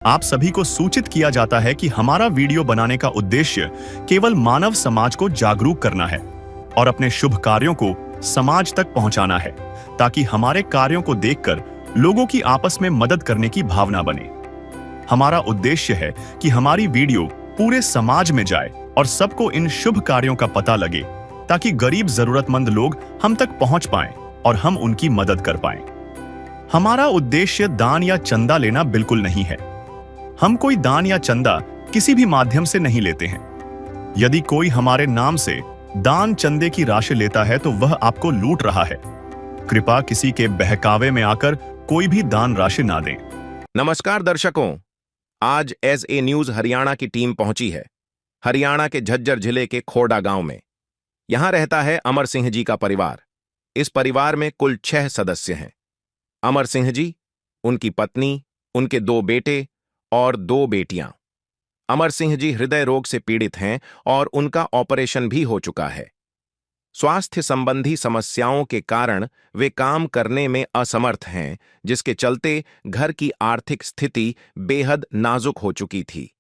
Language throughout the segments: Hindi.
आप सभी को सूचित किया जाता है कि हमारा वीडियो बनाने का उद्देश्य केवल मानव समाज को जागरूक करना है और अपने शुभ कार्यों को समाज तक पहुंचाना है, ताकि हमारे कार्यों को देखकर लोगों की आपस में मदद करने की भावना बने। हमारा उद्देश्य है कि हमारी वीडियो पूरे समाज में जाए और सबको इन शुभ कार्यों का पता लगे, ताकि गरीब जरूरतमंद लोग हम तक पहुंच पाएं और हम उनकी मदद कर पाएं। हमारा उद्देश्य दान या चंदा लेना बिल्कुल नहीं है। हम कोई दान या चंदा किसी भी माध्यम से नहीं लेते हैं। यदि कोई हमारे नाम से दान चंदे की राशि लेता है तो वह आपको लूट रहा है। कृपया किसी के बहकावे में आकर कोई भी दान राशि ना दें। नमस्कार दर्शकों, आज SA न्यूज हरियाणा की टीम पहुंची है हरियाणा के झज्जर जिले के खोड़ा गांव में। यहां रहता है अमर सिंह जी का परिवार। इस परिवार में कुल 6 सदस्य हैं। अमर सिंह जी, उनकी पत्नी, उनके 2 बेटे और 2 बेटियां। अमर सिंह जी हृदय रोग से पीड़ित हैं और उनका ऑपरेशन भी हो चुका है। स्वास्थ्य संबंधी समस्याओं के कारण वे काम करने में असमर्थ हैं, जिसके चलते घर की आर्थिक स्थिति बेहद नाजुक हो चुकी थी।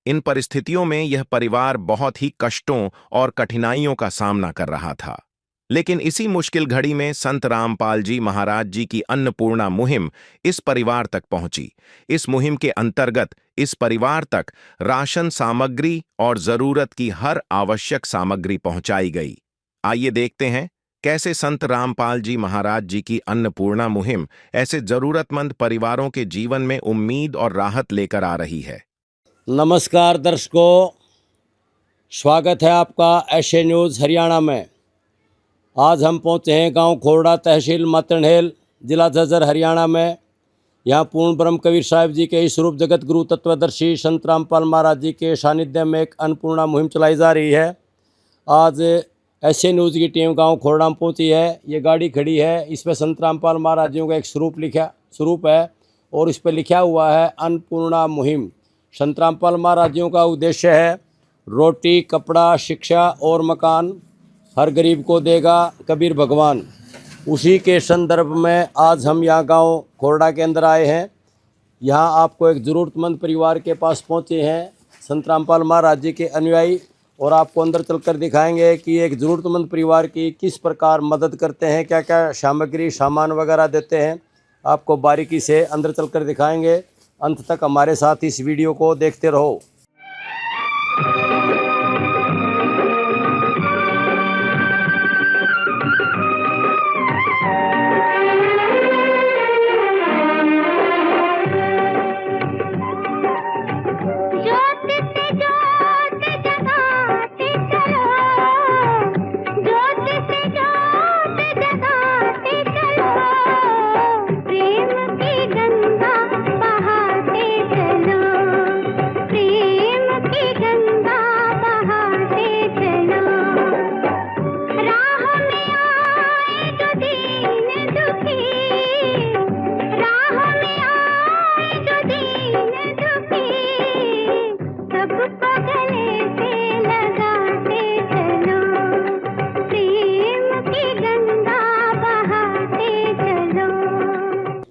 इन परिस्थितियों में यह परिवार बहुत ही कष्टों और कठिनाइयों का सामना कर रहा था। लेकिन इसी मुश्किल घड़ी में संत रामपाल जी महाराज जी की अन्नपूर्णा मुहिम इस परिवार तक पहुंची। इस मुहिम के अंतर्गत इस परिवार तक राशन सामग्री और जरूरत की हर आवश्यक सामग्री पहुंचाई गई। आइए देखते हैं कैसे संत रामपाल जी महाराज जी की अन्नपूर्णा मुहिम ऐसे जरूरतमंद परिवारों के जीवन में उम्मीद और राहत लेकर आ रही है। नमस्कार दर्शकों, स्वागत है आपका SA न्यूज़ हरियाणा में। आज हम पहुंचे हैं गांव खोड़ा, तहसील मातरनहेल, जिला झज्जर, हरियाणा में। यहां पूर्ण ब्रह्म कबीर साहिब जी के इस रूप जगत गुरु तत्वदर्शी संत रामपाल महाराज जी के सानिध्य में एक अन्नपूर्णा मुहिम चलाई जा रही है। आज SA न्यूज़ की टीम गांव खोड़ा में पहुंची है। ये गाड़ी खड़ी है, इस पर संत रामपाल महाराज जी का एक स्वरूप है और इस पर लिखा हुआ है अन्नपूर्णा मुहिम। संत रामपाल महाराज जी का उद्देश्य है रोटी, कपड़ा, शिक्षा और मकान हर गरीब को देगा कबीर भगवान। उसी के संदर्भ में आज हम यहाँ गांव खोड़ा के अंदर आए हैं। यहाँ आपको एक ज़रूरतमंद परिवार के पास पहुँचे हैं संत रामपाल महाराज जी के अनुयायी, और आपको अंदर चलकर दिखाएंगे कि एक ज़रूरतमंद परिवार की किस प्रकार मदद करते हैं, क्या क्या सामग्री सामान वगैरह देते हैं। आपको बारीकी से अंदर चलकर दिखाएंगे। अंत तक हमारे साथ इस वीडियो को देखते रहो।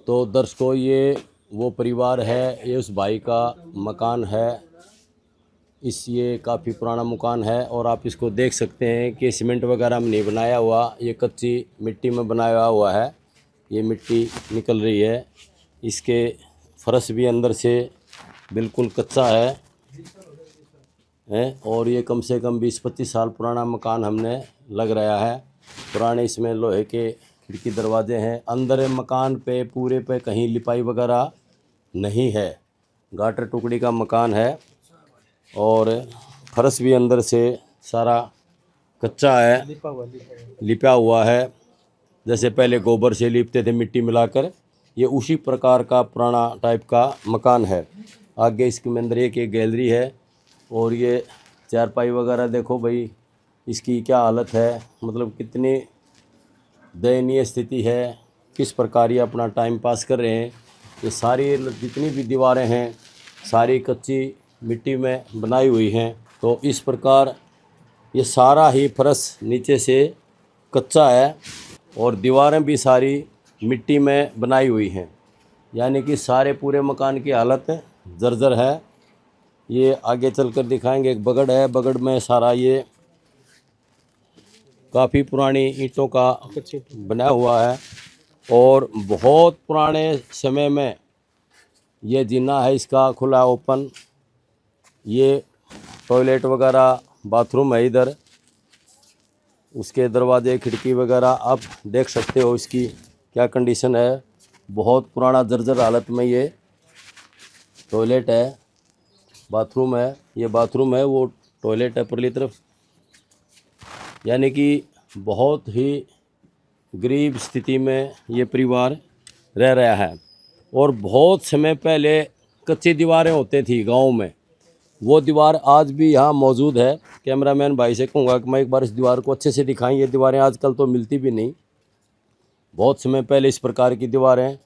तो दर्शकों, ये वो परिवार है, ये उस भाई का मकान है। ये काफ़ी पुराना मकान है और आप इसको देख सकते हैं कि सीमेंट वगैरह में नहीं बनाया हुआ, ये कच्ची मिट्टी में बनाया हुआ है। ये मिट्टी निकल रही है, इसके फर्श भी अंदर से बिल्कुल कच्चा है और ये कम से कम 20-25 साल पुराना मकान हमने लग रहा है। पुराने इसमें लोहे के खिड़की दरवाजे हैं। अंदर मकान पे पूरे पे कहीं लिपाई वगैरह नहीं है, गाटर टुकड़ी का मकान है और फर्श भी अंदर से सारा कच्चा है, लिपा हुआ है। जैसे पहले गोबर से लिपते थे मिट्टी मिलाकर, ये उसी प्रकार का पुराना टाइप का मकान है। आगे इसके अंदर एक गैलरी है और ये चारपाई वगैरह देखो भाई, इसकी क्या हालत है, मतलब कितनी दयनीय स्थिति है, किस प्रकार ये अपना टाइम पास कर रहे हैं। ये सारी जितनी भी दीवारें हैं सारी कच्ची मिट्टी में बनाई हुई हैं। तो इस प्रकार ये सारा ही फर्श नीचे से कच्चा है और दीवारें भी सारी मिट्टी में बनाई हुई हैं। यानी कि सारे पूरे मकान की हालत जर्जर है। ये आगे चलकर दिखाएंगे। एक बगड़ है, बगड़ में सारा ये काफ़ी पुरानी ईंटों का बना हुआ है और बहुत पुराने समय में ये जीना है इसका खुला ओपन। ये टॉयलेट वगैरह बाथरूम है इधर, उसके दरवाजे खिड़की वगैरह आप देख सकते हो इसकी क्या कंडीशन है। बहुत पुराना जर्जर हालत में ये टॉयलेट है, बाथरूम है। ये बाथरूम है, वो टॉयलेट है परली तरफ। यानी कि बहुत ही गरीब स्थिति में ये परिवार रह रहा है। और बहुत समय पहले कच्ची दीवारें होती थी गांव में, वो दीवार आज भी यहाँ मौजूद है। कैमरामैन भाई से कहूँगा कि मैं एक बार इस दीवार को अच्छे से दिखाएं। ये दीवारें आजकल तो मिलती भी नहीं। बहुत समय पहले इस प्रकार की दीवारें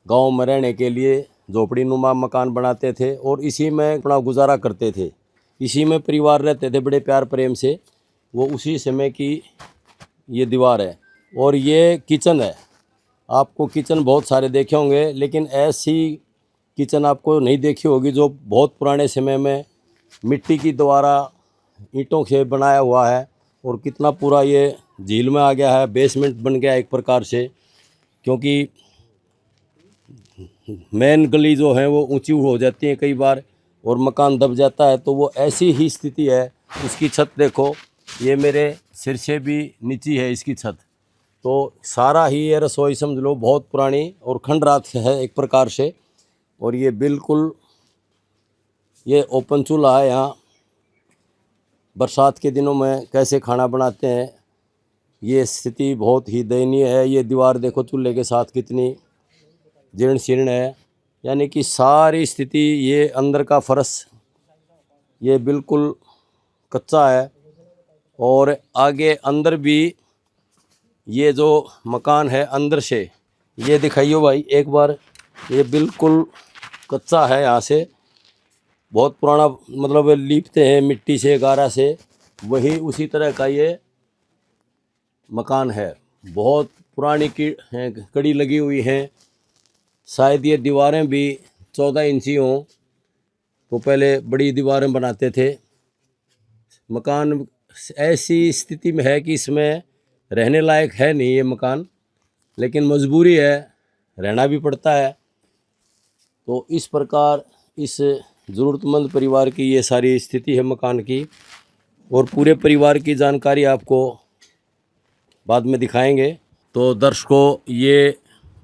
गांव में रहने के लिए झोपड़ी नुमा मकान बनाते थे और इसी में अपना गुजारा करते थे, इसी में परिवार रहते थे बड़े प्यार प्रेम से। वो उसी समय की ये दीवार है। और ये किचन है। आपको किचन बहुत सारे देखे होंगे, लेकिन ऐसी किचन आपको नहीं देखी होगी जो बहुत पुराने समय में मिट्टी की द्वारा ईंटों से बनाया हुआ है। और कितना पूरा ये झील में आ गया है, बेसमेंट बन गया एक प्रकार से, क्योंकि मेन गली जो है वो ऊंची हो जाती है कई बार और मकान दब जाता है। तो वो ऐसी ही स्थिति है। इसकी छत देखो, ये मेरे सिर से भी नीची है इसकी छत। तो सारा ही ये रसोई समझ लो बहुत पुरानी और खंडरात है एक प्रकार से। और ये बिल्कुल ये ओपन चूल्हा है। यहाँ बरसात के दिनों में कैसे खाना बनाते हैं, ये स्थिति बहुत ही दयनीय है। ये दीवार देखो चूल्हे के साथ कितनी जीर्ण शीर्ण है। यानी कि सारी स्थिति, ये अंदर का फर्श ये बिल्कुल कच्चा है। और आगे अंदर भी ये जो मकान है अंदर से ये दिखाइयो भाई एक बार, ये बिल्कुल कच्चा है। यहाँ से बहुत पुराना, मतलब लीपते हैं मिट्टी से गारा से, वही उसी तरह का ये मकान है। बहुत पुरानी की कड़ी लगी हुई है। शायद ये दीवारें भी 14 इंची हों, तो पहले बड़ी दीवारें बनाते थे। मकान ऐसी स्थिति में है कि इसमें रहने लायक है नहीं ये मकान, लेकिन मजबूरी है, रहना भी पड़ता है। तो इस प्रकार इस ज़रूरतमंद परिवार की ये सारी स्थिति है मकान की। और पूरे परिवार की जानकारी आपको बाद में दिखाएंगे। तो दर्शकों, ये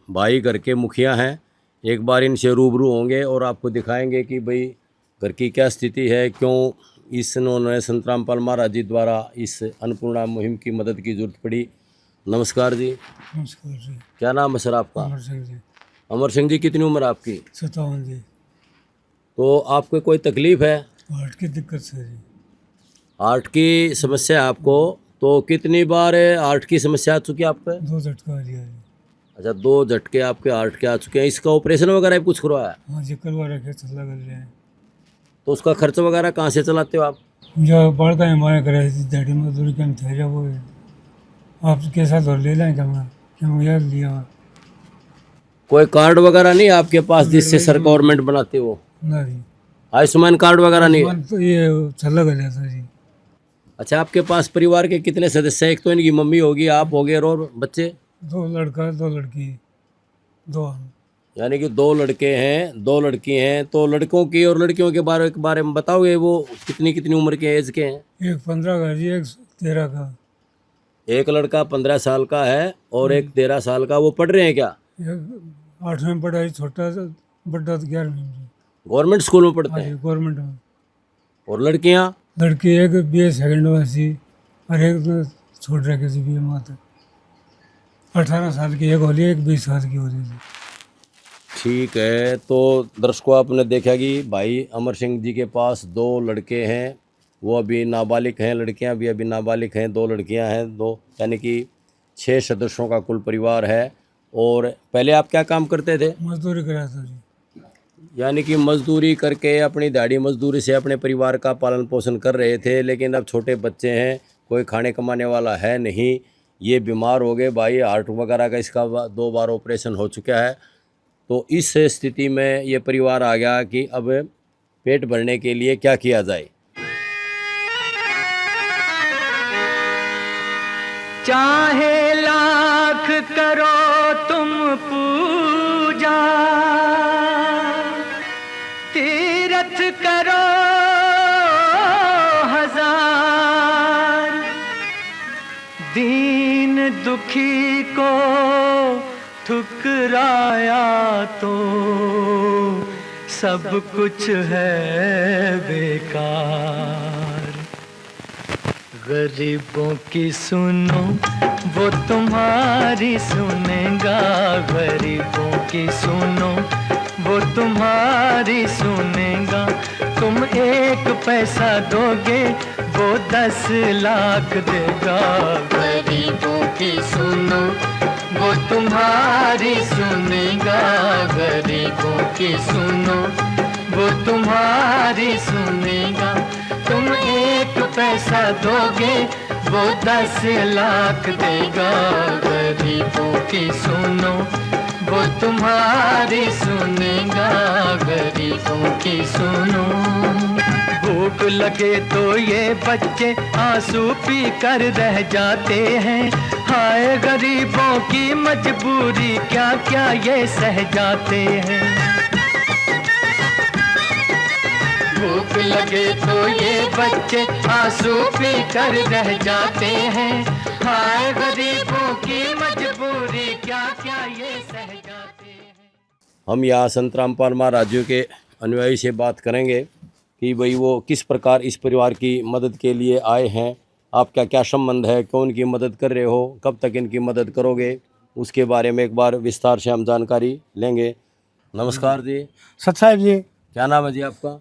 भाई घर के मुखिया हैं। एक बार इनसे रूबरू होंगे और आपको दिखाएंगे कि भाई घर की क्या स्थिति है, क्यों इन्होंने संत रामपाल महाराज जी द्वारा इस अन्नपूर्णा मुहिम की मदद की जरूरत पड़ी। नमस्कार जी। नमस्कार जी। क्या नाम है सर आपका? अमर सिंह जी। अमर सिंह जी, कितनी उम्र है आपकी? 57 जी। तो आपको कोई तकलीफ है? हार्ट की दिक्कत से जी। हार्ट की समस्या है आपको? तो कितनी बार हार्ट की समस्या आ चुकी है आप पे? 2 झटका लिया जी। अच्छा, 2 झटके आपके हार्ट के आ चुके हैं। इसका ऑपरेशन वगैरह भी कुछ करवाया है? हाँ जी, करवा रखे, चला कर रहे हैं। तो उसका खर्च वगैरह कहाँ से चलाते हो आप? जो बड़का हमारे करे दिहाड़ी मजदूरी कम थे जब वो आपके साथ और ले लें क्या याद लिया। कोई कार्ड वगैरह नहीं आपके पास जिससे सर गवर्नमेंट बनाते हो? ना जी। आयुष्मान कार्ड वगैरह नहीं? तो ये चला कर था जी। अच्छा, आपके पास परिवार के कितने सदस्य हैं? एक तो इनकी मम्मी होगी, आप होगे और बच्चे? 2 लड़का 2 लड़की 2 हम। यानी कि 2 लड़के हैं 2 लड़की हैं। तो लड़कों की और लड़कियों के बारे में बताओगे, वो कितनी कितनी उम्र के एज के हैं? एक 15 का जी, एक 13 का। एक लड़का 15 साल का है और एक 13 साल का। वो पढ़ रहे हैं क्या? एक 8वीं में पढ़ा है, छोटा बड्डा तो 11वीं में। गवर्नमेंट स्कूल में पढ़ते हाँ हैं? जी, गवर्नमेंट में। और लड़कियां? लड़की एक BA सेकंड में थी और एक तो छोड़ रखे थी BA माता। 18 साल की एक होली, एक 20 साल की होली थी। ठीक है। तो दर्शकों, आपने देखा कि भाई अमर सिंह जी के पास 2 लड़के हैं, वो अभी नाबालिग हैं। लड़कियां भी अभी नाबालिग हैं, 2 लड़कियां हैं 2, यानी कि 6 सदस्यों का कुल परिवार है। और पहले आप क्या काम करते थे? मजदूरी करा था जी। यानी कि मजदूरी करके अपनी दाढ़ी मजदूरी से अपने परिवार का पालन पोषण कर रहे थे। लेकिन अब छोटे बच्चे हैं, कोई खाने कमाने वाला है नहीं, ये बीमार हो गए भाई। हार्ट वगैरह का इसका 2 बार ऑपरेशन हो चुका है। तो इस स्थिति में ये परिवार आ गया कि अब पेट भरने के लिए क्या किया जाए। चाहे लाख करो तुम पूजा, तीरथ करो हजार, दीन दुखी को ठुकराया तो सब कुछ है बेकार। गरीबों की सुनो वो तुम्हारी सुनेगा, गरीबों की सुनो वो तुम्हारी सुनेगा। तुम 1 पैसा दोगे वो 10 लाख देगा। गरीबों की सुनो वो तुम्हारी सुनेगा, गरीबों की सुनो वो तुम्हारी सुनेगा। तुम 1 पैसा दोगे वो 10 लाख देगा। गरीबों की सुनो वो तुम्हारी सुनेगा, गरीबों की सुनो। भूख लगे तो ये बच्चे आंसू पी कर रह जाते हैं। हाय गरीबों की मजबूरी क्या क्या ये सह जाते हैं। भूख लगे तो ये बच्चे आंसू पी कर रह जाते हैं। हाय गरीबों की मजबूरी क्या क्या ये सह जाते हैं। हम यहाँ संत रामपाल महाराज जी के अनुयायी से बात करेंगे कि भाई वो किस प्रकार इस परिवार की मदद के लिए आए हैं, आपका क्या संबंध है, कौन की मदद कर रहे हो, कब तक इनकी मदद करोगे, उसके बारे में एक बार विस्तार से हम जानकारी लेंगे। नमस्कार जी। सत साहिब जी, क्या नाम है जी आपका?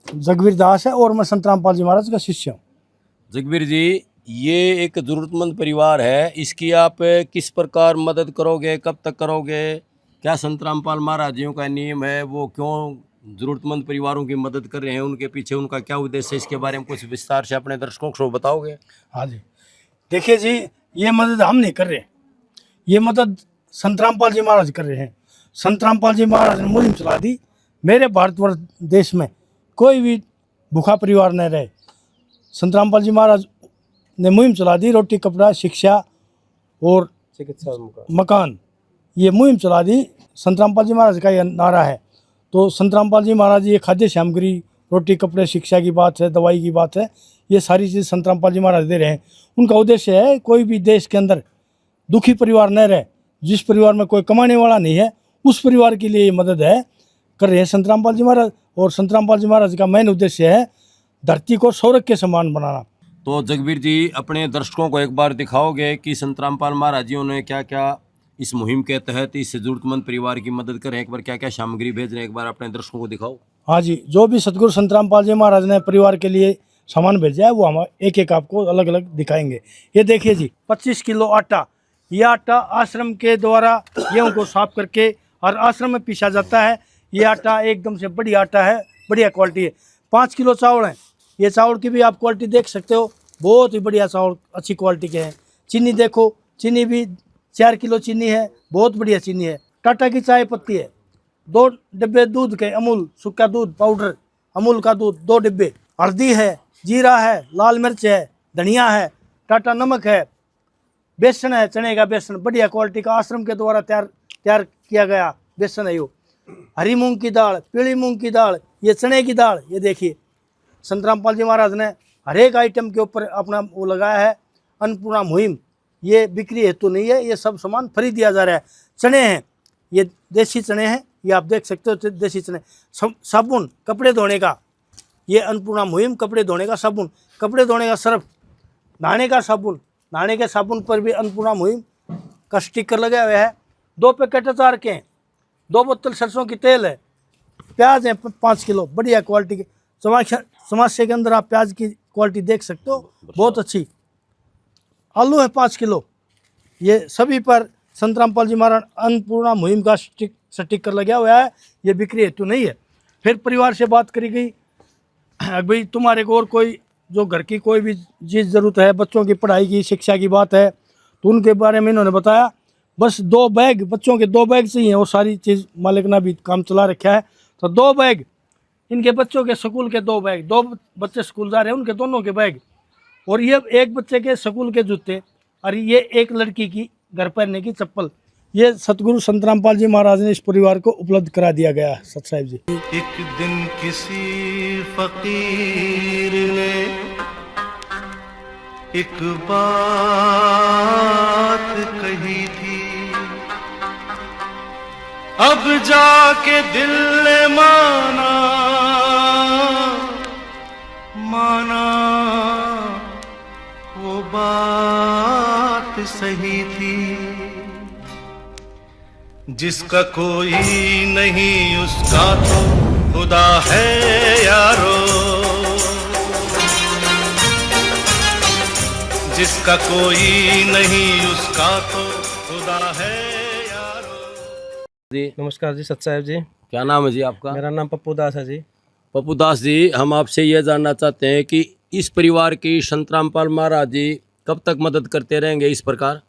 जगवीर दास है और मैं संत रामपाल जी महाराज का शिष्य हूँ। जगबीर जी, ये एक ज़रूरतमंद परिवार है, इसकी आप किस प्रकार मदद करोगे, कब तक करोगे? क्या संत रामपाल महाराज जी का नियम है, वो क्यों ज़रूरतमंद परिवारों की मदद कर रहे हैं, उनके पीछे उनका क्या उद्देश्य है, इसके बारे में कुछ विस्तार से अपने दर्शकों को बताओगे? हाँ जी, देखिए जी, ये मदद हम नहीं कर रहे, ये मदद संत रामपाल जी महाराज कर रहे हैं। संत रामपाल जी महाराज ने मुहिम चला दी, मेरे भारतवर्ष देश में कोई भी भूखा परिवार न रहे। संत रामपाल जी महाराज ने मुहिम चला दी, रोटी कपड़ा शिक्षा और चिकित्सा मकान, ये मुहिम चला दी। संत रामपाल जी महाराज का यह नारा है। तो संत रामपाल जी महाराज ये खाद्य सामग्री, रोटी कपड़े शिक्षा की बात है, दवाई की बात है, ये सारी चीज़ संत रामपाल जी महाराज दे रहे हैं। उनका उद्देश्य है कोई भी देश के अंदर दुखी परिवार न रहे, जिस परिवार में कोई कमाने वाला नहीं है उस परिवार के लिए ये मदद है कर रहे हैं संत रामपाल जी महाराज। और संत रामपाल जी महाराज का मेन उद्देश्य है धरती को स्वर्ग के समान बनाना। तो जगबीर जी, अपने दर्शकों को एक बार दिखाओगे कि संत रामपाल महाराज जी ने क्या क्या इस मुहिम के तहत इस जरूरतमंद परिवार की मदद करें, एक बार क्या क्या सामग्री भेज रहे हैं, एक बार अपने दर्शकों को दिखाओ। हाँ जी, जो भी सतगुरु संत रामपाल जी महाराज ने परिवार के लिए सामान भेजा है वो हम एक एक आपको अलग अलग दिखाएंगे। ये देखिए जी, 25 किलो आटा, ये आटा आश्रम के द्वारा गेहूँ को साफ करके और आश्रम में पीसा जाता है। ये आटा एकदम से बढ़िया आटा है, बढ़िया क्वालिटी है। 5 किलो चावल है, ये चावल की भी आप क्वालिटी देख सकते हो, बहुत ही बढ़िया चावल, अच्छी क्वालिटी के हैं। चीनी देखो, चीनी भी 4 किलो चीनी है, बहुत बढ़िया चीनी है। टाटा की चाय पत्ती है, 2 डिब्बे दूध के, अमूल सूखा दूध पाउडर, अमूल का दूध 2 डिब्बे। हल्दी है, जीरा है, लाल मिर्च है, धनिया है, टाटा नमक है, बेसन है, चने का बेसन बढ़िया क्वालिटी का आश्रम के द्वारा तैयार किया गया बेसन है। यो हरी मूंग की दाल, पीली मूंग की दाल, ये चने की दाल, ये देखिए संत रामपाल जी महाराज ने हर एक आइटम के ऊपर अपना वो लगाया है। अन्नपूर्णा मुहिम, ये बिक्री हेतु नहीं है, ये सब सामान फ्री दिया जा रहा है। चने हैं, ये देसी चने हैं, ये आप देख सकते हो देसी चने। साबुन कपड़े धोने का, ये अन्नपूर्णा मुहिम कपड़े धोने का साबुन, कपड़े धोने का सर्फ, नहाने का साबुन, नहाने के साबुन पर भी अन्नपूर्णा मुहिम का स्टिकर लगा हुआ है। 2 पैकेट अचार के हैं, 2 बोतल सरसों की तेल है, प्याज है 5 किलो बढ़िया क्वालिटी के। समस्या के अंदर आप प्याज की क्वालिटी देख सकते हो, बहुत अच्छी। आलू है 5 किलो, ये सभी पर संत रामपाल जी महाराज अन्नपूर्णा मुहिम का स्टिकर लगा हुआ है, ये बिक्री हेतु नहीं है। फिर परिवार से बात करी गई, भाई तुम्हारे को और कोई जो घर की कोई भी चीज़ ज़रूरत है, बच्चों की पढ़ाई की शिक्षा की बात है, तो उनके बारे में इन्होंने बताया। बस 2 बैग, बच्चों के 2 बैग चाहिए, वो सारी चीज़ मालिक ने भी काम चला रखा है। तो 2 बैग, इनके बच्चों के स्कूल के 2 बैग, 2 बच्चे स्कूल जा रहे हैं उनके दोनों के बैग, और ये एक बच्चे के स्कूल के जूते, और ये एक लड़की की घर पहनने की चप्पल, ये सतगुरु संत रामपाल जी महाराज ने इस परिवार को उपलब्ध करा दिया गया है। सत साहिब जी। एक दिन किसी फकीर ने एक बात कही थी, अब जाके दिल ने माना वो बात सही थी। जिसका कोई नहीं उसका तो खुदा है यारो, जिसका कोई नहीं उसका तो खुदा है यारो। जी नमस्कार जी, सत साहिब जी। क्या नाम है जी आपका? मेरा नाम पप्पू दास है जी। पप्पू दास जी, हम आपसे ये जानना चाहते हैं कि इस परिवार की संत रामपाल महाराज जी कब तक मदद करते रहेंगे इस प्रकार?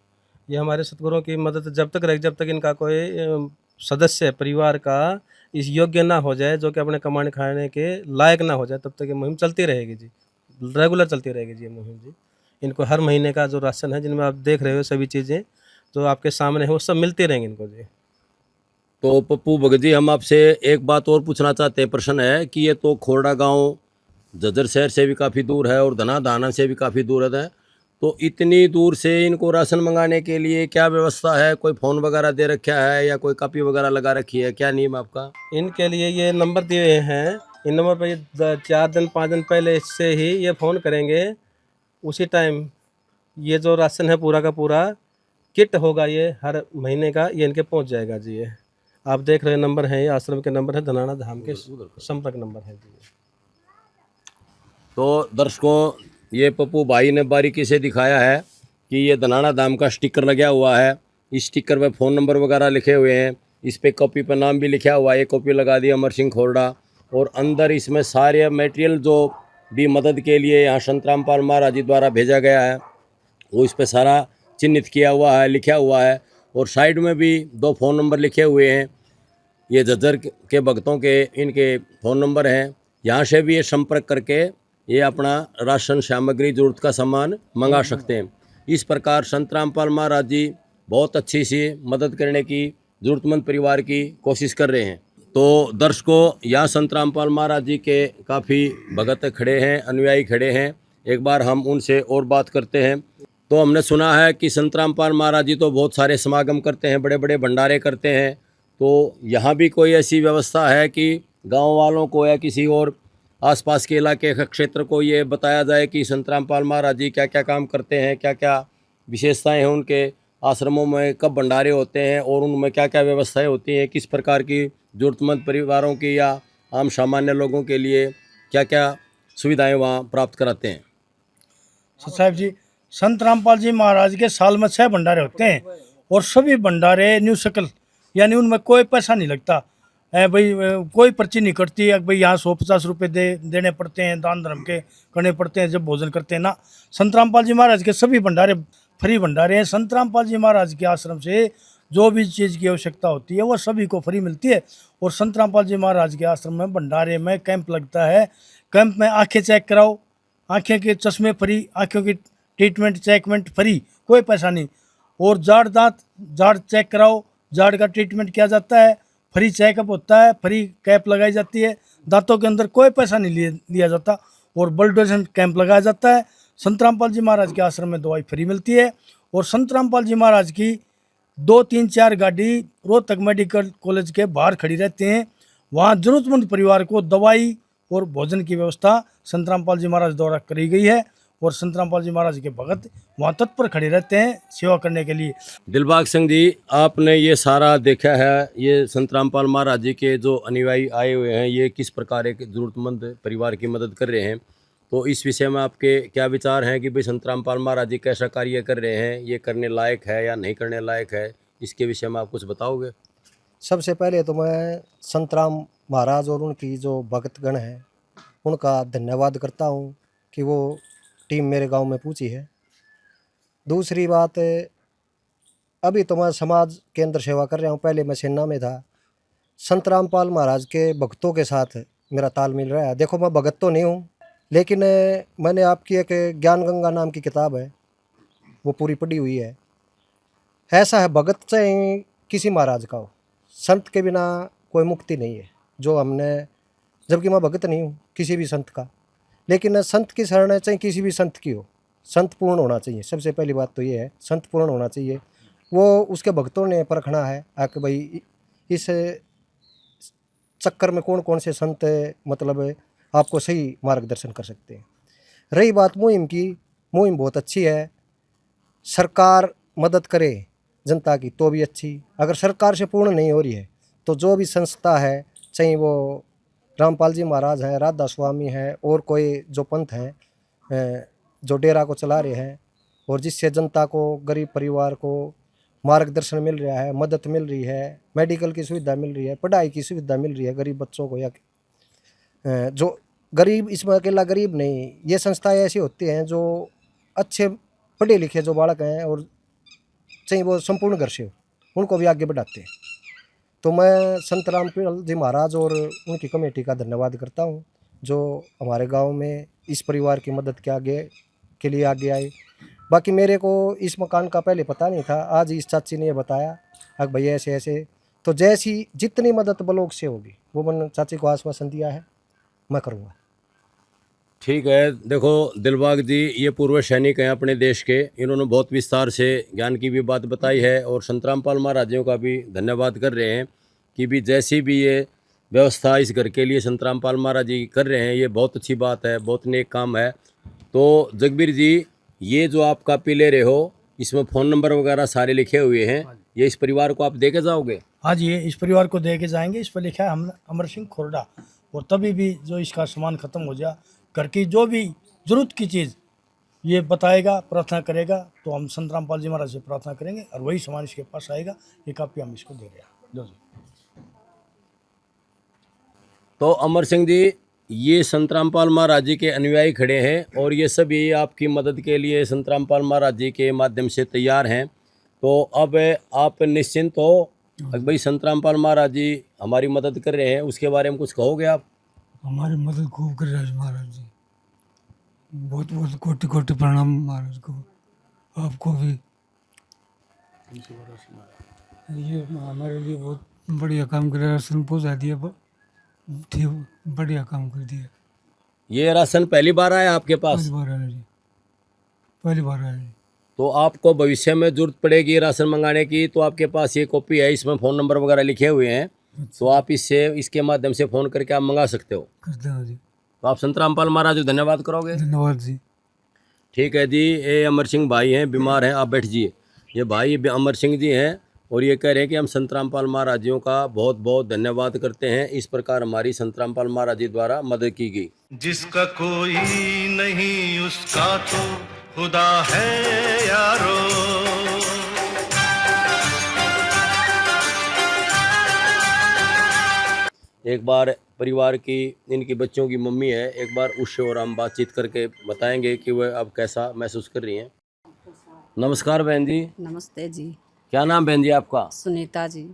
ये हमारे सतगुरुओं की मदद जब तक रहेगी, जब तक इनका कोई सदस्य परिवार का इस योग्य ना हो जाए, जो कि अपने कमाने खाने के लायक ना हो जाए, तब तक ये मुहिम चलती रहेगी जी, रेगुलर चलती रहेगी जी ये मुहिम जी। इनको हर महीने का जो राशन है, जिनमें आप देख रहे हो सभी चीज़ें जो आपके सामने है, वो सब मिलती रहेंगी इनको जी। तो पप्पू भगत जी, हम आपसे एक बात और पूछना चाहते हैं। प्रश्न है कि ये तो खोरडा गांव झज्जर शहर से भी काफ़ी दूर है और धनाधाना से भी काफ़ी दूर है, तो इतनी दूर से इनको राशन मंगाने के लिए क्या व्यवस्था है? कोई फ़ोन वगैरह दे रखा है या कोई कापी वगैरह लगा रखी है? क्या नियम आपका? इनके लिए ये नंबर दिए हुए हैं, इन नंबर पर ये 4 दिन 5 दिन पहले से ही ये फ़ोन करेंगे, उसी टाइम ये जो राशन है पूरा का पूरा किट होगा, ये हर महीने का ये इनके पहुंच जाएगा जी। ये आप देख रहे नंबर है, ये आश्रम के नंबर है, धनाना धाम के संपर्क नंबर है जी। तो दर्शकों, ये पप्पू भाई ने बारीकी से दिखाया है कि ये धनाना धाम का स्टिकर लगा हुआ है। इस स्टिकर पे फ़ोन नंबर वगैरह लिखे हुए हैं, इस पे कॉपी पर नाम भी लिखा हुआ है। ये कॉपी लगा दी अमर सिंह खोरडा, और अंदर इसमें सारे मटेरियल जो भी मदद के लिए यहाँ संत रामपाल महाराज जी द्वारा भेजा गया है, वो इस पे सारा चिन्हित किया हुआ है, लिखा हुआ है। और साइड में भी 2 फ़ोन नंबर लिखे हुए हैं। ये झज्जर के भक्तों के इनके फ़ोन नंबर हैं, यहाँ से भी ये संपर्क करके ये अपना राशन सामग्री जरूरत का सामान मंगा सकते हैं। इस प्रकार संत रामपाल महाराज जी बहुत अच्छी सी मदद करने की ज़रूरतमंद परिवार की कोशिश कर रहे हैं। तो दर्शकों, यहाँ संत रामपाल महाराज जी के काफ़ी भगत खड़े हैं, अनुयायी खड़े हैं। एक बार हम उनसे और बात करते हैं। तो हमने सुना है कि संत रामपाल महाराज जी तो बहुत सारे समागम करते हैं, बड़े बड़े भंडारे करते हैं, तो यहाँ भी कोई ऐसी व्यवस्था है कि गाँव वालों को या किसी और आसपास के इलाके का क्षेत्र को ये बताया जाए कि संत रामपाल महाराज जी क्या क्या काम करते हैं, क्या क्या विशेषताएं हैं उनके आश्रमों में, कब भंडारे होते हैं और उनमें क्या क्या व्यवस्थाएं होती हैं, किस प्रकार की ज़रूरतमंद परिवारों की या आम सामान्य लोगों के लिए क्या क्या सुविधाएं वहाँ प्राप्त कराते हैं? सत साहिब जी, संत रामपाल जी महाराज के साल में 6 भंडारे होते हैं, और सभी भंडारे न्यू शकल, यानी उनमें कोई पैसा नहीं लगता है भाई, कोई पर्ची नहीं कटती है भाई यहाँ 150 रुपये देने पड़ते हैं, दान धर्म के करने पड़ते हैं जब भोजन करते हैं ना। संत रामपाल जी महाराज के सभी भंडारे फ्री भंडारे हैं। संत रामपाल जी महाराज के आश्रम से जो भी चीज़ की आवश्यकता होती है वो सभी को फ्री मिलती है। और संत रामपाल जी महाराज के आश्रम में भंडारे में कैंप लगता है। कैंप में आँखें चेक कराओ, आँखें के चश्मे फ्री, आँखों की ट्रीटमेंट चेकमेंट फ्री, कोई पैसा नहीं। और जाड़ चेक कराओ, जाड़ का ट्रीटमेंट किया जाता है, फ्री चेकअप होता है, फ्री कैप लगाई जाती है, दांतों के अंदर कोई पैसा नहीं लिया जाता। और ब्लड डोनेशन कैंप लगाया जाता है। संत रामपाल जी महाराज के आश्रम में दवाई फ्री मिलती है। और संत रामपाल जी महाराज की 2, 3, 4 गाड़ी रोहतक मेडिकल कॉलेज के बाहर खड़ी रहती हैं। वहाँ जरूरतमंद परिवार को दवाई और भोजन की व्यवस्था संत रामपाल जी महाराज द्वारा करी गई है। और संत रामपाल जी महाराज के भगत वहाँ तत्पर खड़े रहते हैं सेवा करने के लिए। दिलबाग सिंह जी, आपने ये सारा देखा है, ये संत रामपाल महाराज जी के जो अनुयायी आए हुए हैं, ये किस प्रकार एक ज़रूरतमंद परिवार की मदद कर रहे हैं, तो इस विषय में आपके क्या विचार हैं कि भाई संत रामपाल महाराज जी कैसा कार्य कर रहे हैं, ये करने लायक है या नहीं करने लायक है, इसके विषय में आप कुछ बताओगे? सबसे पहले तो मैं संत राम महाराज और उनकी जो भक्तगण हैं उनका धन्यवाद करता हूँ कि वो टीम मेरे गांव में पहुंची है। दूसरी बात, अभी तो मैं समाज के अंदर सेवा कर रहा हूँ, पहले मैं सेना में था। संत रामपाल महाराज के भक्तों के साथ मेरा तालमेल रहा है। देखो मैं भगत तो नहीं हूँ, लेकिन मैंने आपकी एक ज्ञान गंगा नाम की किताब है, वो पूरी पढ़ी हुई है। ऐसा है, भगत चाहे किसी महाराज का हो, संत के बिना कोई मुक्ति नहीं है। जो हमने, जबकि मैं भगत नहीं हूँ किसी भी संत का, लेकिन संत की शरण चाहे किसी भी संत की हो, संत पूर्ण होना चाहिए। सबसे पहली बात तो ये है, संत पूर्ण होना चाहिए। वो उसके भक्तों ने परखना है कि भाई इस चक्कर में कौन कौन से संत मतलब आपको सही मार्गदर्शन कर सकते हैं। रही बात मुहिम की, मुहिम बहुत अच्छी है। सरकार मदद करे जनता की तो भी अच्छी, अगर सरकार से पूर्ण नहीं हो रही है तो जो भी संस्था है, चाहे वो रामपाल जी महाराज हैं, राधा स्वामी हैं, और कोई जो पंथ हैं जो डेरा को चला रहे हैं, और जिससे जनता को, गरीब परिवार को मार्गदर्शन मिल रहा है, मदद मिल रही है, मेडिकल की सुविधा मिल रही है, पढ़ाई की सुविधा मिल रही है गरीब बच्चों को, या जो गरीब, इसमें अकेला गरीब नहीं, ये संस्थाएं ऐसी होती हैं जो अच्छे पढ़े लिखे जो बालक हैं और चाहे वो संपूर्ण घर से हो, उनको भी आगे बढ़ाते हैं। तो मैं संत रामपाल जी महाराज और उनकी कमेटी का धन्यवाद करता हूँ, जो हमारे गांव में इस परिवार की मदद के लिए आगे आए। बाकी मेरे को इस मकान का पहले पता नहीं था, आज इस चाची ने ये बताया कि भैया ऐसे ऐसे, तो जैसी जितनी मदद ब्लॉक से होगी वो मैंने चाची को आश्वासन दिया है, मैं करूँगा। ठीक है। देखो दिलबाग जी ये पूर्व सैनिक हैं अपने देश के, इन्होंने बहुत विस्तार से ज्ञान की भी बात बताई है, और संत रामपाल महाराजियों का भी धन्यवाद कर रहे हैं कि भी जैसी भी ये व्यवस्था इस घर के लिए संत रामपाल महाराज जी कर रहे हैं, ये बहुत अच्छी बात है, बहुत नेक काम है। तो जगबीर जी, ये जो आप कापी ले रहे हो, इसमें फ़ोन नंबर वगैरह सारे लिखे हुए हैं, ये इस परिवार को आप दे के जाओगे? हाँ जी, ये इस परिवार को दे के जाएंगे। इस पर लिखा है हम अमर सिंह खोरडा, और तभी भी जो इसका सामान ख़त्म हो जाए, घर की जो भी ज़रूरत की चीज़ ये बताएगा, प्रार्थना करेगा, तो हम संत रामपाल जी महाराज से प्रार्थना करेंगे और वही सामान इसके पास आएगा। ये कापी हम इसको दे रहे हैं। लो जी। तो अमर सिंह जी, ये संत रामपाल महाराज जी के अनुयायी खड़े हैं, और ये सभी आपकी मदद के लिए संत रामपाल महाराज जी के माध्यम से तैयार हैं। तो अब आप निश्चिंत हो भाई, संत रामपाल महाराज जी हमारी मदद कर रहे हैं, उसके बारे में कुछ कहोगे आप? हमारी मदद खूब कर रहे हैं महाराज जी, बहुत बहुत कोटि कोटि प्रणाम महाराज को, आपको भी। ये हमारे लिए बहुत बढ़िया काम कर रहे हैं, राशन पहुँचा दिया, ठीक बढ़िया काम कर दिया। ये राशन पहली बार आया आपके पास? पहली बार आया जी, पहली बार आया जी। तो आपको भविष्य में जरूरत पड़ेगी राशन मंगाने की, तो आपके पास ये कॉपी है, इसमें फ़ोन नंबर वगैरह लिखे हुए हैं, तो आप इसके माध्यम से फ़ोन करके आप मंगा सकते हो। करते हैं जी। तो आप संत रामपाल महाराज को धन्यवाद करोगे? धन्यवाद जी। ठीक है जी। ये अमर सिंह भाई हैं, बीमार हैं, आप बैठ जाइए। ये भाई अमर सिंह जी हैं, और ये कह रहे हैं कि हम संत रामपाल महाराज जियों का बहुत बहुत धन्यवाद करते हैं, इस प्रकार हमारी संत रामपाल महाराज जी द्वारा मदद की गई। जिसका कोई नहीं उसका तो खुदा है यारो। एक बार परिवार की, इनकी बच्चों की मम्मी है, एक बार उससे और हम बातचीत करके बताएंगे कि वह अब कैसा महसूस कर रही हैं। नमस्कार बहन जी। नमस्ते जी। क्या नाम बहन जी आपका? सुनीता जी।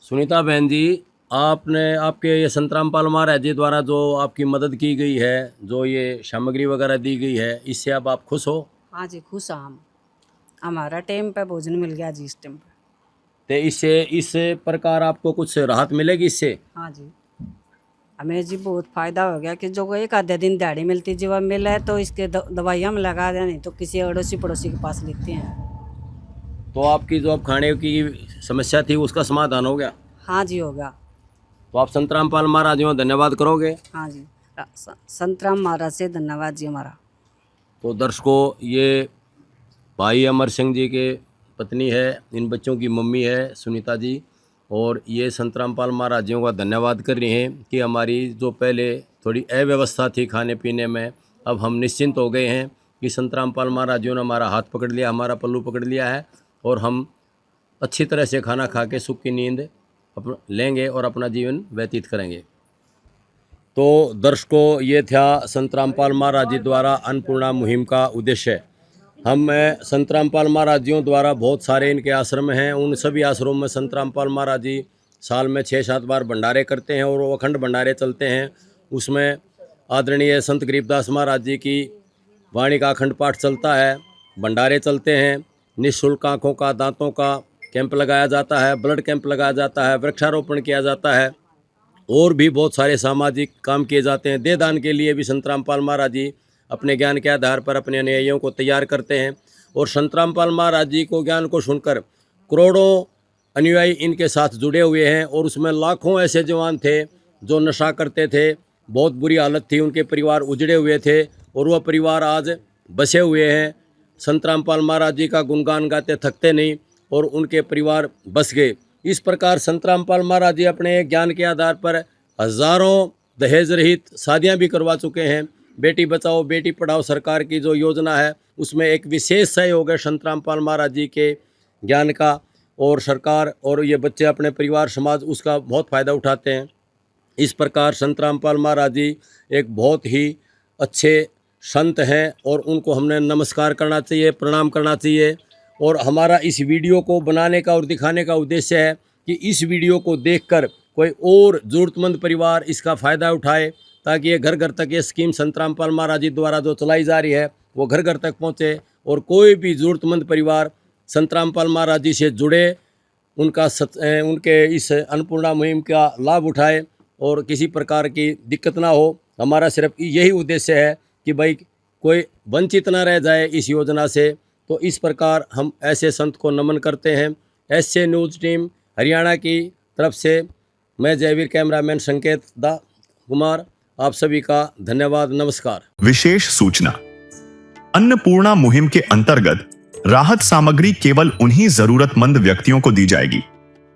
सुनीता बहन जी, आपने आपके ये संत रामपाल महाराज जी द्वारा जो आपकी मदद की गई है, जो ये सामग्री वगैरह दी गई है, इससे अब आप खुश हो? हाँ जी, खुश हम। हमारा टाइम पे भोजन मिल गया जी इस टाइम पे। तो इससे इस प्रकार आपको कुछ राहत मिलेगी इससे? हाँ जी, हमें जी बहुत फ़ायदा हो गया कि जो एक आधे दिन दिहाड़ी मिलती जी, वह मिले तो इसके दवाइयाँ में लगा दें, नहीं तो किसी अड़ोसी पड़ोसी के पास लेते हैं। तो आपकी जो अब खाने की समस्या थी उसका समाधान हो गया? हाँ जी, हो गया। तो आप संत रामपाल महाराज जी को धन्यवाद करोगे? हाँ जी, संत राम महाराज से धन्यवाद जी हमारा। तो दर्शकों, ये भाई अमर सिंह जी के पत्नी है, इन बच्चों की मम्मी है सुनीता जी, और ये संत रामपाल महाराज जी का धन्यवाद कर रही हैं कि हमारी जो पहले थोड़ी अव्यवस्था थी खाने पीने में, अब हम निश्चिंत हो गए हैं कि संत रामपाल महाराज जी ने हमारा हाथ पकड़ लिया, हमारा पल्लू पकड़ लिया है, और हम अच्छी तरह से खाना खा के सुख की नींद लेंगे और अपना जीवन व्यतीत करेंगे। तो दर्शकों, ये था संत रामपाल महाराज जी द्वारा अन्नपूर्णा मुहिम का उद्देश्य। हम संत रामपाल महाराज जियों द्वारा बहुत सारे इनके आश्रम हैं। उन सभी आश्रमों में संत रामपाल महाराज जी साल में 6-7 बार भंडारे करते हैं और वो अखंड भंडारे चलते हैं। उसमें आदरणीय संत गरीबदास महाराज जी की वाणी का अखंड पाठ चलता है, भंडारे चलते हैं, निःशुल्क आँखों का दांतों का कैंप लगाया जाता है, ब्लड कैंप लगाया जाता है, वृक्षारोपण किया जाता है और भी बहुत सारे सामाजिक काम किए जाते हैं। देहदान के लिए भी संत रामपाल महाराज जी अपने ज्ञान के आधार पर अपने अनुयायियों को तैयार करते हैं और संत रामपाल महाराज जी को ज्ञान को सुनकर करोड़ों अनुयायी इनके साथ जुड़े हुए हैं और उसमें लाखों ऐसे जवान थे जो नशा करते थे, बहुत बुरी हालत थी, उनके परिवार उजड़े हुए थे और वह परिवार आज बसे हुए हैं। संत रामपाल महाराज जी का गुणगान गाते थकते नहीं और उनके परिवार बस गए। इस प्रकार संत रामपाल महाराज जी अपने ज्ञान के आधार पर हजारों दहेज रहित शादियां भी करवा चुके हैं। बेटी बचाओ बेटी पढ़ाओ सरकार की जो योजना है उसमें एक विशेष सहयोग है संत रामपाल महाराज जी के ज्ञान का और सरकार और ये बच्चे अपने परिवार समाज उसका बहुत फ़ायदा उठाते हैं। इस प्रकार संत रामपाल महाराज जी एक बहुत ही अच्छे संत हैं और उनको हमने नमस्कार करना चाहिए, प्रणाम करना चाहिए। और हमारा इस वीडियो को बनाने का और दिखाने का उद्देश्य है कि इस वीडियो को देखकर कोई और ज़रूरतमंद परिवार इसका फ़ायदा उठाए ताकि ये घर घर तक ये स्कीम संत रामपाल महाराज जी द्वारा जो चलाई जा रही है वो घर घर तक पहुँचे और कोई भी ज़रूरतमंद परिवार संत रामपाल महाराज जी से जुड़े, उनके इस अन्नपूर्णा मुहिम का लाभ उठाए और किसी प्रकार की दिक्कत ना हो। हमारा सिर्फ यही उद्देश्य है कि भाई कोई वंचित ना रह जाए इस योजना से। तो इस प्रकार हम ऐसे संत को नमन करते हैं। एसए न्यूज़ टीम हरियाणा की तरफ से मैं जयवीर कैमरामैन संकेत दा कुमार आप सभी का धन्यवाद, नमस्कार। विशेष सूचना, अन्नपूर्णा मुहिम के अंतर्गत राहत सामग्री केवल उन्हीं जरूरतमंद व्यक्तियों को दी जाएगी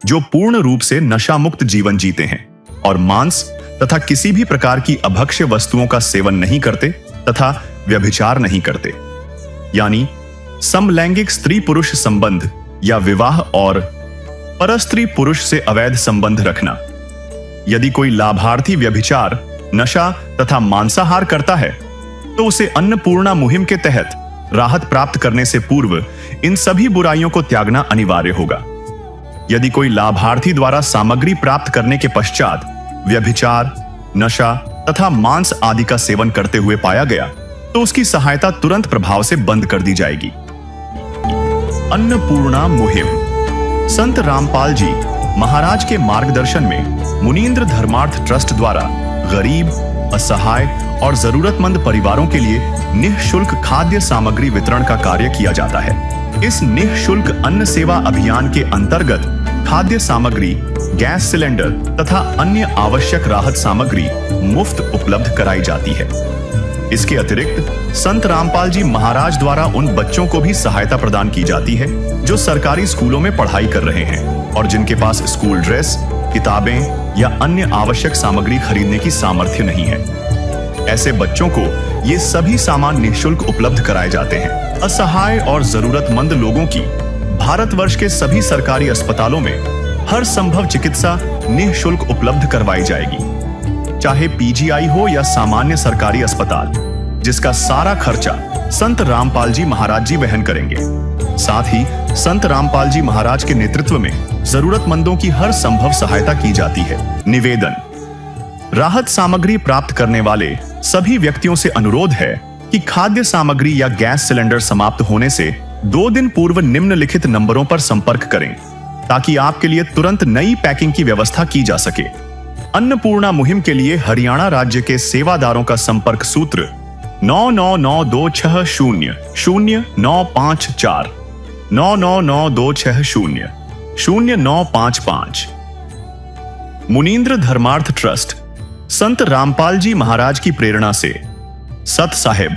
जो पूर्ण रूप से नशा मुक्त जीवन जीते हैं और मांस तथा किसी भी प्रकार की अभक्ष्य वस्तुओं का सेवन नहीं करते तथा व्यभिचार नहीं करते, यानी समलैंगिक स्त्री पुरुष संबंध या विवाह और परस्त्री पुरुष से अवैध संबंध रखना। यदि कोई लाभार्थी व्यभिचार, नशा तथा मांसाहार करता है तो उसे अन्नपूर्णा मुहिम के तहत राहत प्राप्त करने से पूर्व इन सभी बुराइयों को त्यागना अनिवार्य होगा। यदि कोई लाभार्थी द्वारा सामग्री प्राप्त करने के पश्चात व्यभिचार, नशा तथा मांस आदि का सेवन करते हुए पाया गया तो उसकी सहायता तुरंत प्रभाव से बंद कर दी जाएगी। अन्नपूर्णा मुहिम संत रामपाल जी महाराज के मार्गदर्शन में मुनींद्र धर्मार्थ ट्रस्ट द्वारा गरीब, असहाय और जरूरतमंद परिवारों के लिए निःशुल्क खाद्य सामग्री वितरण का कार्य किया जाता है। इस निःशुल्क अन्न सेवा अभियान के अंतर्गत खाद्य सामग्री, गैस सिलेंडर तथा अन्य आवश्यक राहत सामग्री मुफ्त उपलब्ध कराई जाती है। इसके अतिरिक्त संत रामपाल जी महाराज द्वारा उन बच्चों को भी सहायता प्रदान की जाती है जो सरकारी स्कूलों में पढ़ाई कर रहे हैं और जिनके पास स्कूल ड्रेस, किताबें या अन्य आवश्यक सामग्री खरीदने की सामर्थ्य नहीं है। ऐसे बच्चों को ये सभी सामान निःशुल्क उपलब्ध कराए जाते हैं। असहाय और जरूरतमंद लोगों की भारतवर्ष के सभी सरकारी अस्पतालों में हर संभव चिकित्सा निःशुल्क उपलब्ध करवाई जाएगी, चाहे पीजीआई हो या सामान्य सरकारी अस्पताल, जिसका सारा खर्चा संत रामपाल जी महाराज जी वहन करेंगे। साथ ही संत रामपाल जी महाराज के नेतृत्व में जरूरतमंदों की हर संभव सहायता की जाती है। निवेदन, राहत सामग्री प्राप्त करने वाले सभी व्यक्तियों से अनुरोध है कि खाद्य सामग्री या गैस सिलेंडर समाप्त होने से 2 दिन पूर्व निम्नलिखित नंबरों पर संपर्क करें ताकि आपके लिए तुरंत नई पैकिंग की व्यवस्था की जा सके। अन्नपूर्णा मुहिम के लिए हरियाणा राज्य के सेवादारों का संपर्क सूत्र 9992600954 9992600955। मुनींद्र धर्मार्थ ट्रस्ट संत रामपाल जी महाराज की प्रेरणा से सत साहिब